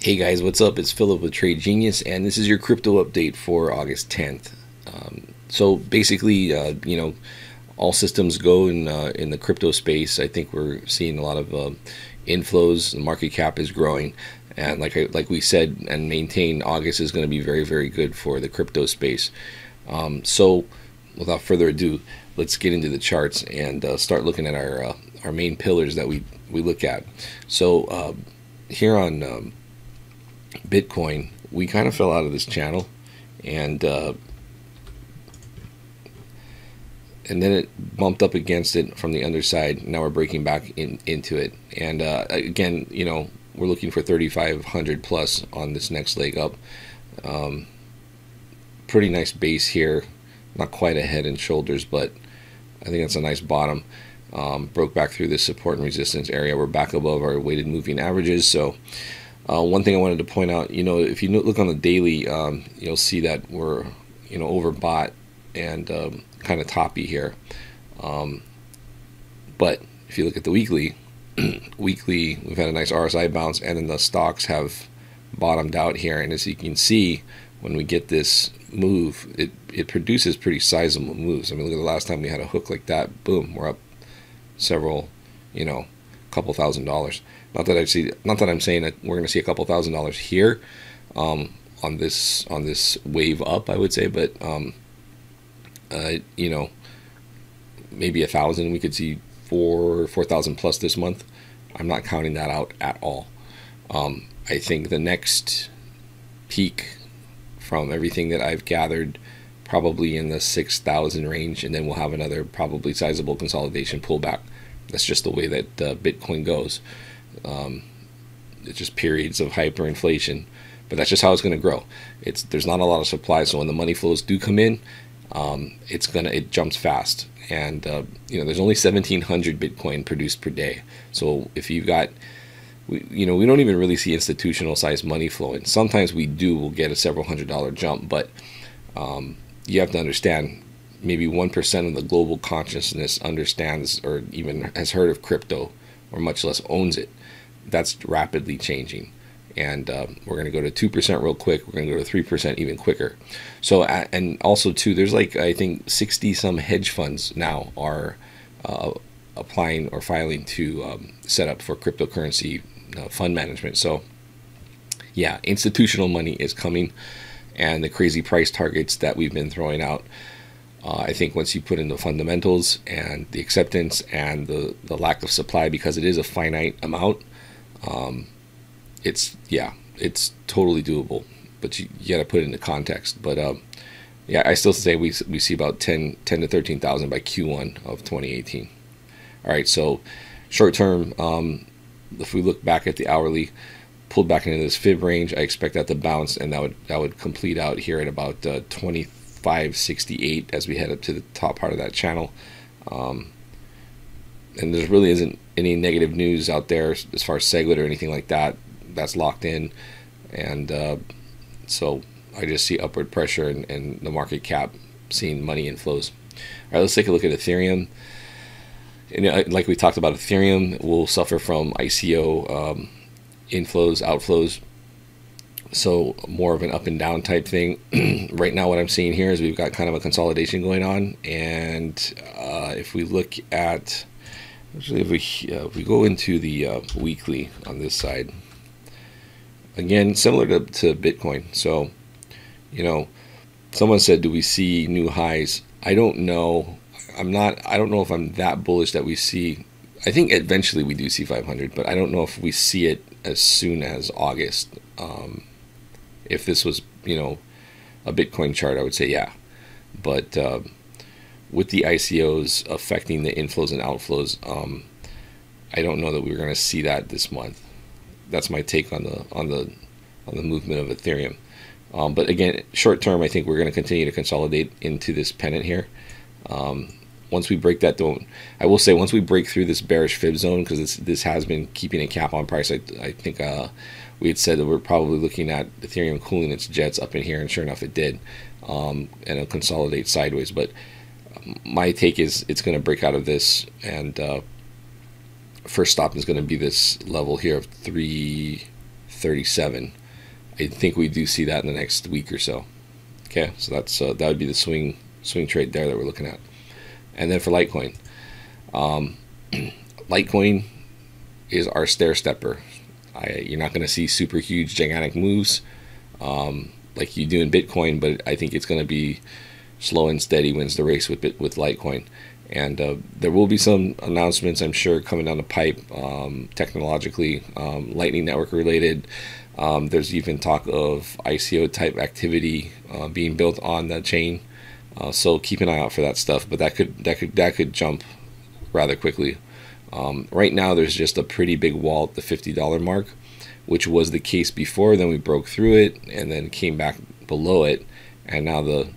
Hey guys, what's up? It's Philip with Trade Genius, and this is your crypto update for August 10th. So basically, all systems go in the crypto space. I think we're seeing a lot of inflows. The market cap is growing, and like we said and maintained, August is going to be very, very good for the crypto space. So without further ado, let's get into the charts and start looking at our main pillars that we look at. So here on Bitcoin, we kind of fell out of this channel, and and then it bumped up against it from the underside. Now we're breaking back into it, and again, we're looking for 3,500 plus on this next leg up. Pretty nice base here, not quite a head and shoulders, but I think that's a nice bottom. Broke back through this support and resistance area. We're back above our weighted moving averages. So one thing I wanted to point out, if you look on the daily, you'll see that we're, overbought and kind of toppy here. But if you look at the weekly, we've had a nice RSI bounce, and then the stocks have bottomed out here. And as you can see, when we get this move, it produces pretty sizable moves. I mean, look at the last time we had a hook like that. Boom, we're up several, couple $1,000s. Not that I'm saying that we're going to see a couple $1,000s here on this wave up, I would say, but maybe 1,000. We could see 4,000 plus this month. I'm not counting that out at all. I think the next peak, from everything that I've gathered, probably in the 6,000 range, and then we'll have another probably sizable consolidation pullback. That's just the way that Bitcoin goes. It's just periods of hyperinflation, but that's just how it's going to grow. There's not a lot of supply, so when the money flows do come in, it jumps fast. And there's only 1,700 Bitcoin produced per day. So if you've got, we don't even really see institutional size money flowing. Sometimes we'll get a several $100 jump, but you have to understand, maybe 1% of the global consciousness understands or even has heard of crypto, or much less owns it. That's rapidly changing, and we're going to go to 2% real quick. We're going to go to 3% even quicker. So, and also too, there's I think 60 some hedge funds now are applying or filing to set up for cryptocurrency fund management. So yeah, institutional money is coming, and the crazy price targets that we've been throwing out, I think once you put in the fundamentals and the acceptance and the lack of supply, because it is a finite amount, it's totally doable, but you got to put it into context. But yeah, I still say we see about 10 to 13,000 by Q1 of 2018. All right, so short term, if we look back at the hourly, pulled back into this fib range, I expect that to bounce, and that would complete out here at about 25.68 as we head up to the top part of that channel. And there really isn't any negative news out there as far as SegWit or anything like that. That's locked in, and so I just see upward pressure and the market cap seeing money inflows. All right, let's take a look at Ethereum. And like we talked about, Ethereum will suffer from ICO inflows, outflows. So more of an up and down type thing. Right now what I'm seeing here is we've got kind of a consolidation going on, and if we look at, actually if we go into the weekly on this side, again similar to Bitcoin. So someone said, do we see new highs? I don't know. I don't know if I'm that bullish that we see. I think eventually we do see 500, but I don't know if we see it as soon as August. If this was, a Bitcoin chart, I would say yeah. But with the ICOs affecting the inflows and outflows, I don't know that we're going to see that this month. That's my take on the movement of Ethereum. But again, short term, I think we're going to continue to consolidate into this pennant here. Once we break that zone, I will say, once we break through this bearish fib zone, because this has been keeping a cap on price, I think we had said that we're probably looking at Ethereum cooling its jets up in here, and sure enough it did, and it'll consolidate sideways. But my take is it's going to break out of this, and first stop is going to be this level here of 3 137. I think we do see that in the next week or so. Okay, so that's that would be the swing trade there that we're looking at. And then for Litecoin, Litecoin is our stair stepper. You're not going to see super huge, gigantic moves like you do in Bitcoin, but I think it's going to be slow and steady wins the race with Litecoin. And there will be some announcements, I'm sure, coming down the pipe technologically, Lightning Network related. There's even talk of ICO type activity being built on that chain. So keep an eye out for that stuff. But that could jump rather quickly. Right now, there's just a pretty big wall at the $50 mark, which was the case before. Then we broke through it and then came back below it, and now the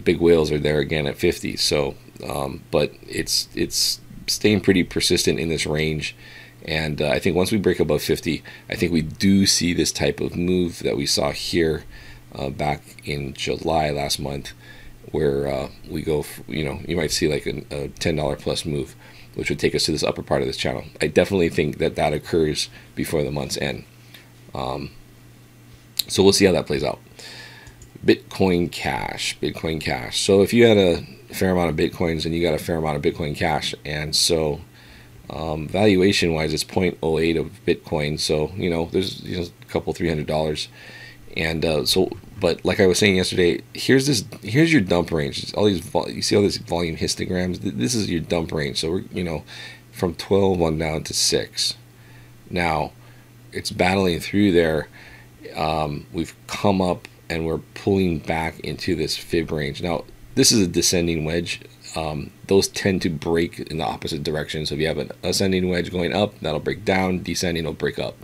big whales are there again at 50. So, but it's staying pretty persistent in this range. And I think once we break above 50, I think we do see this type of move that we saw here back in July last month, where we go, you might see like a $10 plus move, which would take us to this upper part of this channel. I definitely think that occurs before the month's end. So we'll see how that plays out. Bitcoin Cash. So if you had a fair amount of Bitcoins and you got a fair amount of Bitcoin Cash, and so valuation wise it's 0.08 of Bitcoin, so there's a couple $300, and so, but like I was saying yesterday, here's your dump range. It's all these you see all these volume histograms. This is your dump range. So we're from 12 on down to 6. Now it's battling through there. We've come up and we're pulling back into this fib range. Now this is a descending wedge. Those tend to break in the opposite direction. So if you have an ascending wedge going up, that'll break down. Descending will break up.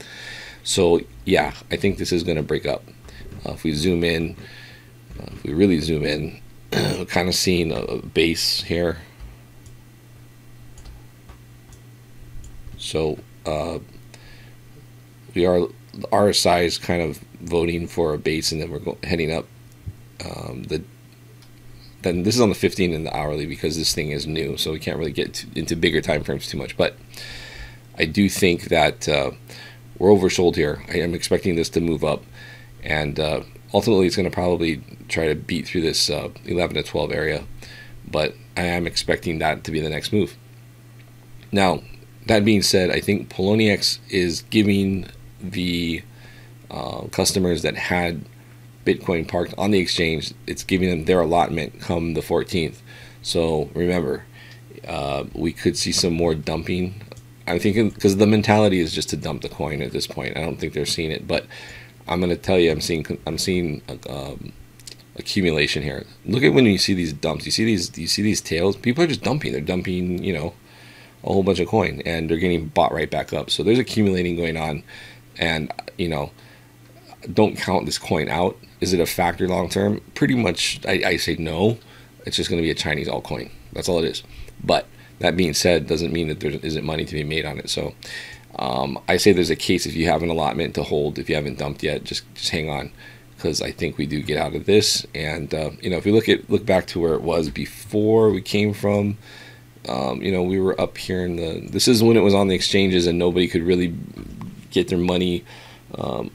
So yeah, I think this is going to break up. If we zoom in, if we really zoom in, we're kind of seeing a base here. So we are, RSI is kind of voting for a base, and then we're heading up. Then this is on the 15 and the hourly because this thing is new, so we can't really get into bigger time frames too much. But I do think that we're oversold here. I am expecting this to move up, and ultimately it's going to probably try to beat through this 11 to 12 area, but I am expecting that to be the next move. Now, that being said, I think Poloniex is giving the customers that had Bitcoin parked on the exchange, it's giving them their allotment come the 14th. So remember, we could see some more dumping. I'm thinking because the mentality is just to dump the coin at this point. I don't think they're seeing it, but I'm going to tell you, I'm seeing accumulation here. Look at when you see these dumps. You see these tails. People are just dumping. They're dumping, a whole bunch of coin, and they're getting bought right back up. So there's accumulating going on, and don't count this coin out. Is it a factor long term? Pretty much, I say no. It's just going to be a Chinese altcoin. That's all it is. But that being said, doesn't mean that there isn't money to be made on it. So I say there's a case if you have an allotment to hold. If you haven't dumped yet, just hang on, because I think we do get out of this. And if we look back to where it was before we came from, we were up here in this is when it was on the exchanges and nobody could really get their money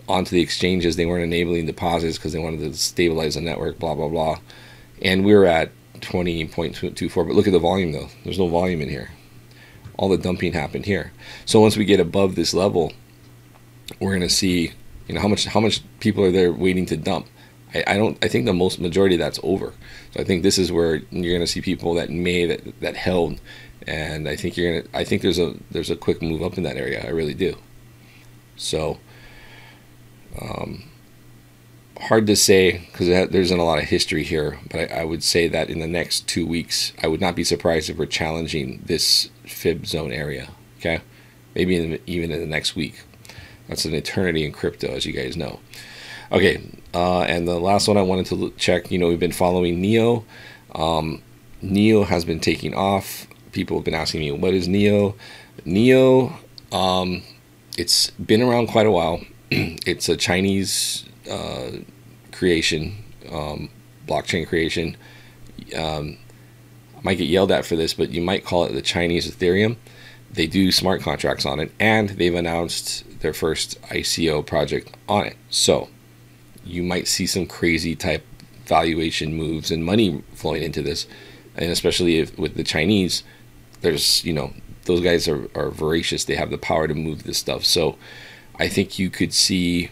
onto the exchanges. They weren't enabling deposits because they wanted to stabilize the network, blah blah blah. And we were at 20.24, but look at the volume though. There's no volume in here. All the dumping happened here. So once we get above this level, we're going to see how much people are there waiting to dump. I think the majority of that's over. So I think this is where you're going to see people that held, and I think there's a quick move up in that area. I really do. So hard to say because there isn't a lot of history here, but I would say that in the next 2 weeks, I would not be surprised if we're challenging this fib zone area. Okay, maybe even in the next week. That's an eternity in crypto, as you guys know. Okay, and the last one I wanted to check. We've been following NEO. NEO has been taking off. People have been asking me, what is NEO? NEO, it's been around quite a while. It's a Chinese creation, blockchain creation. I might get yelled at for this, but you might call it the Chinese Ethereum. They do smart contracts on it, and they've announced their first ICO project on it. So you might see some crazy type valuation moves and money flowing into this, and especially if with the Chinese, there's, you know, those guys are voracious. They have the power to move this stuff. So I think you could see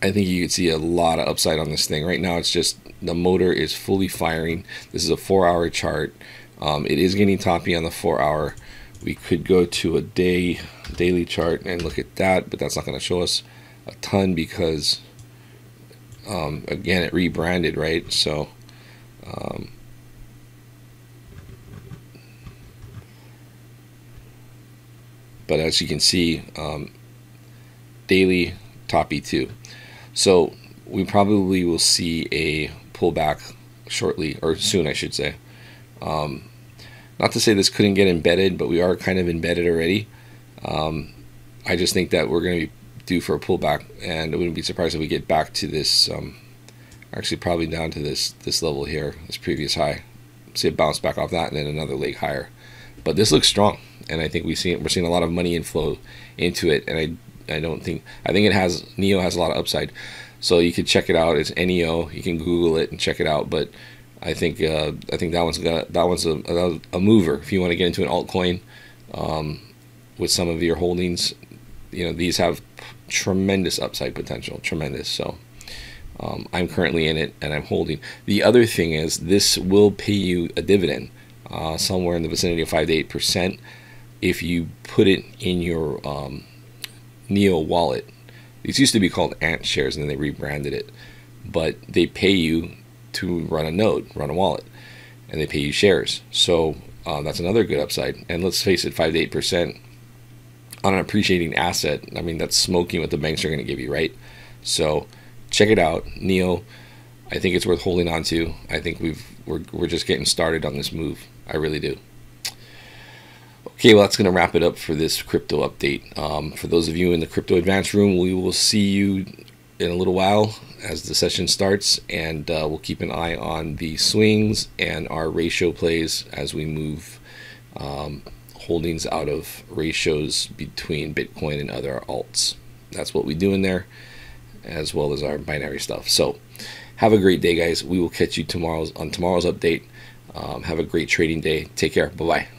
a lot of upside on this thing. Right now it's just the motor is fully firing. This is a 4-hour chart. It is getting toppy on the 4-hour. We could go to a daily chart and look at that, but that's not going to show us a ton because again, it rebranded, right? So but as you can see, daily toppy too. So we probably will see a pullback shortly, or soon I should say. Not to say this couldn't get embedded, but we are kind of embedded already. I just think that we're going to be due for a pullback, and I wouldn't be surprised if we get back to this, actually probably down to this level here, this previous high. See it bounce back off that and then another leg higher. But this looks strong, and I think we're seeing a lot of money inflow into it, and I think it has, NEO has a lot of upside. So you could check it out. It's NEO. You can Google it and check it out. But I think that one's a mover. If you want to get into an altcoin with some of your holdings, you know, these have tremendous upside potential, tremendous. So I'm currently in it and I'm holding. The other thing is this will pay you a dividend somewhere in the vicinity of 5 to 8% if you put it in your NEO wallet. These used to be called Ant shares, and then they rebranded it. But they pay you to run a node, run a wallet, and they pay you shares. So that's another good upside. And let's face it, 5 to 8% on an appreciating asset. I mean, that's smoking what the banks are going to give you, right? So check it out, NEO. I think it's worth holding on to. I think we're just getting started on this move. I really do. Okay, well, that's going to wrap it up for this crypto update. For those of you in the Crypto Advanced Room, we will see you in a little while as the session starts, and we'll keep an eye on the swings and our ratio plays as we move holdings out of ratios between Bitcoin and other alts. That's what we do in there, as well as our binary stuff. So have a great day, guys. We will catch you on tomorrow's update. Have a great trading day. Take care. Bye-bye.